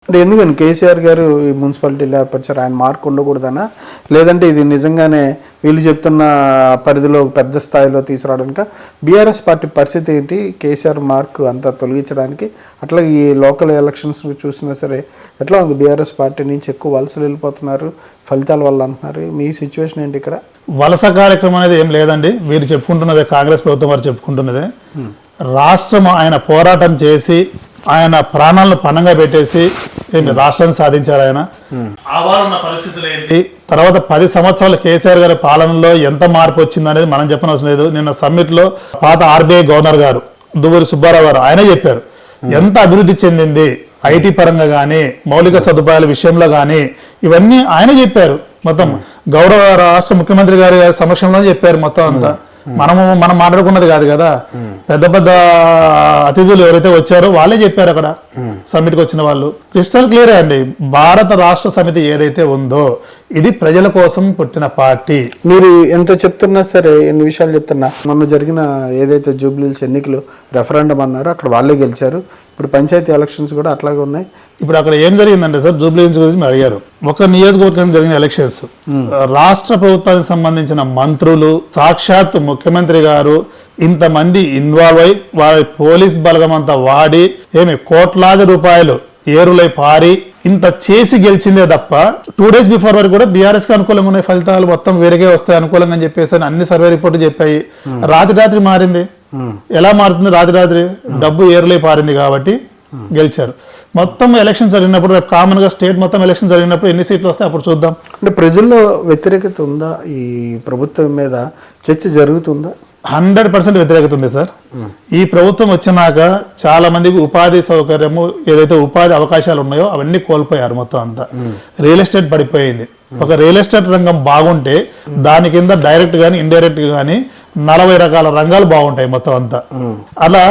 అంటే ఎందుకని కేసీఆర్ గారు ఈ మున్సిపాలిటీలో ఏర్పరిచారు, ఆయన మార్క్ ఉండకూడదనా, లేదంటే ఇది నిజంగానే వీళ్ళు చెప్తున్న పరిధిలో పెద్ద స్థాయిలో తీసుకురావడానికి బీఆర్ఎస్ పార్టీ పరిస్థితి ఏంటి, కేసీఆర్ మార్క్ అంతా తొలగించడానికి? అట్లా ఈ లోకల్ ఎలక్షన్స్ చూసినా సరే ఎట్లా ఉంది, బీఆర్ఎస్ పార్టీ నుంచి ఎక్కువ వలసలు వెళ్ళిపోతున్నారు ఫలితాల వల్ల అంటున్నారు. మీ సిచ్యువేషన్ ఏంటి ఇక్కడ? వలస కార్యక్రమం అనేది ఏం లేదండి. వీరు చెప్పుకుంటున్నదే, కాంగ్రెస్ ప్రభుత్వం వారు చెప్పుకుంటున్నదే. రాష్ట్రం ఆయన పోరాటం చేసి ఆయన ప్రాణాలను పణంగా పెట్టేసి రాష్ట్రాన్ని సాధించారు. ఆయన ఆవారున్న పరిస్థితులు ఏంటి, తర్వాత 10 సంవత్సరాల కేసీఆర్ గారి పాలనలో ఎంత మార్పు వచ్చింది అనేది మనం చెప్పనవసరం లేదు. నిన్న సమ్మిట్ లో పాత ఆర్బీఐ గవర్నర్ గారు దువ్వూరి సుబ్బారావు గారు ఆయనే చెప్పారు ఎంత అభివృద్ధి చెందింది ఐటీ పరంగా కానీ మౌలిక సదుపాయాల విషయంలో కానీ, ఇవన్నీ ఆయన చెప్పారు. మొత్తం గౌరవ రాష్ట్ర ముఖ్యమంత్రి గారి సమక్షంలో చెప్పారు మొత్తం అంతా. మనం మాట్లాడుకున్నది కాదు కదా, పెద్ద పెద్ద అతిథులు ఎవరైతే వచ్చారో వాళ్ళే చెప్పారు అక్కడ సమ్మిట్కి వచ్చిన వాళ్ళు. క్రిస్టల్ క్లియర్ అండి, భారత రాష్ట్ర సమితి ఏదైతే ఉందో ఇది ప్రజల కోసం పుట్టిన పార్టీ. మీరు ఎంత చెప్తున్నా సరే, ఎన్ని విషయాలు చెప్తున్నా, మొన్న జరిగిన ఏదైతే జూబ్లీహిల్స్ ఎన్నికలు రెఫరెండం అన్నారో అక్కడ వాళ్ళే గెలిచారు. ఇప్పుడు పంచాయతీ ఎలక్షన్స్ కూడా అట్లాగే ఉన్నాయి. ఇప్పుడు అక్కడ ఏం జరిగిందంటే సార్, జూబ్లీహిల్స్ గురించి మీరు అడిగారు. ఒక నియోజకవర్గం జరిగిన ఎలక్షన్స్, రాష్ట్ర ప్రభుత్వానికి సంబంధించిన మంత్రులు, సాక్షాత్ ముఖ్యమంత్రి గారు ఇంతమంది ఇన్వాల్వ్ అయి వారి పోలీస్ బలగం అంతా వాడి కోట్లాది రూపాయలు ఏరులై పారి ఇంత చేసి గెలిచిందే తప్ప 2 days బిఫోర్ వరకు కూడా బీఆర్ఎస్ కి అనుకూలంగా ఉన్నాయి ఫలితాలు, మొత్తం వేరేగా వస్తాయి అనుకూలంగా అని చెప్పేసి అన్ని సర్వే రిపోర్టు చెప్పాయి. రాత్రి మారింది. ఎలా మారుతుంది? రాత్రి డబ్బు ఏరులై పారింది కాబట్టి గెలిచారు. మొత్తం ఎలక్షన్ జరిగినప్పుడు, రేపు కామన్ గా స్టేట్ మొత్తం ఎలక్షన్ జరిగినప్పుడు ఎన్ని సీట్లు వస్తాయి అప్పుడు చూద్దాం. అంటే ప్రజల్లో వ్యతిరేకత ఉందా, ఈ ప్రభుత్వం మీద చర్చ జరుగుతుందా? 100% వ్యతిరేకత ఉంది సార్. ఈ ప్రభుత్వం వచ్చినాక చాలా మందికి ఉపాధి సౌకర్యము, ఏదైతే ఉపాధి అవకాశాలు ఉన్నాయో అవన్నీ కోల్పోయారు మొత్తం అంతా. రియల్ ఎస్టేట్ పడిపోయింది. ఒక రియల్ ఎస్టేట్ రంగం బాగుంటే దాని కింద డైరెక్ట్ గానీ ఇండైరెక్ట్ గానీ 40 రకాల రంగాలు బాగుంటాయి మొత్తం అంతా. అలా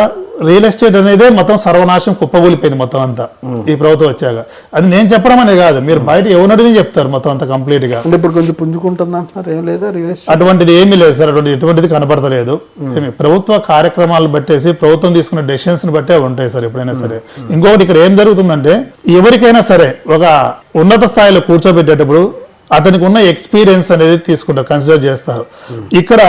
రియల్ ఎస్టేట్ అనేది మొత్తం సర్వనాశం కుప్పగూలిపోయింది మొత్తం అంతా ఈ ప్రభుత్వం వచ్చాక. అది నేను చెప్పడం అనేది కాదు, మీరు బయట ఎవరిని చెప్తారు మొత్తం అంతా కంప్లీట్ గా. ఇప్పుడు కొంచెం పుంజుకుంటుంది అంటున్నారు, ఏం లేదా రియల్ ఎస్టేట్? అటువంటిది ఏమీ లేదు సార్, ఎటువంటిది కనపడతలేదు. ప్రభుత్వ కార్యక్రమాలు బట్టేసి ప్రభుత్వం తీసుకున్న డెసిషన్స్ ని బట్టే ఉంటాయి సార్ ఎప్పుడైనా సరే. ఇంకొకటి ఇక్కడ ఏం జరుగుతుందంటే, ఎవరికైనా సరే ఒక ఉన్నత స్థాయిలో కూర్చోబెట్టేటప్పుడు అతనికి ఉన్న ఎక్స్పీరియన్స్ అనేది తీసుకుంటారు, కన్సిడర్ చేస్తారు. ఇక్కడ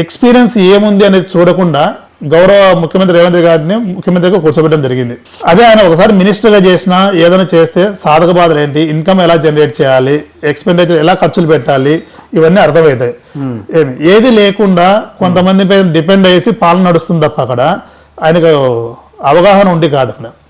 ఎక్స్పీరియన్స్ ఏముంది అనేది చూడకుండా గౌరవ ముఖ్యమంత్రి రేవంత్ గారిని ముఖ్యమంత్రిగా కూర్చోబెట్టడం జరిగింది. అదే ఆయన ఒకసారి మినిస్టర్ గా చేసినా ఏదైనా చేస్తే సాధక బాధలు ఏంటి, ఇన్కమ్ ఎలా జనరేట్ చేయాలి, ఎక్స్పెండిచర్ ఎలా ఖర్చులు పెట్టాలి, ఇవన్నీ అర్థమవుతాయి. ఏది లేకుండా కొంతమంది పై డిపెండ్ అయ్యేసి పాలన నడుస్తుంది తప్ప అక్కడ ఆయనకు అవగాహన ఉండి కాదు అక్కడ.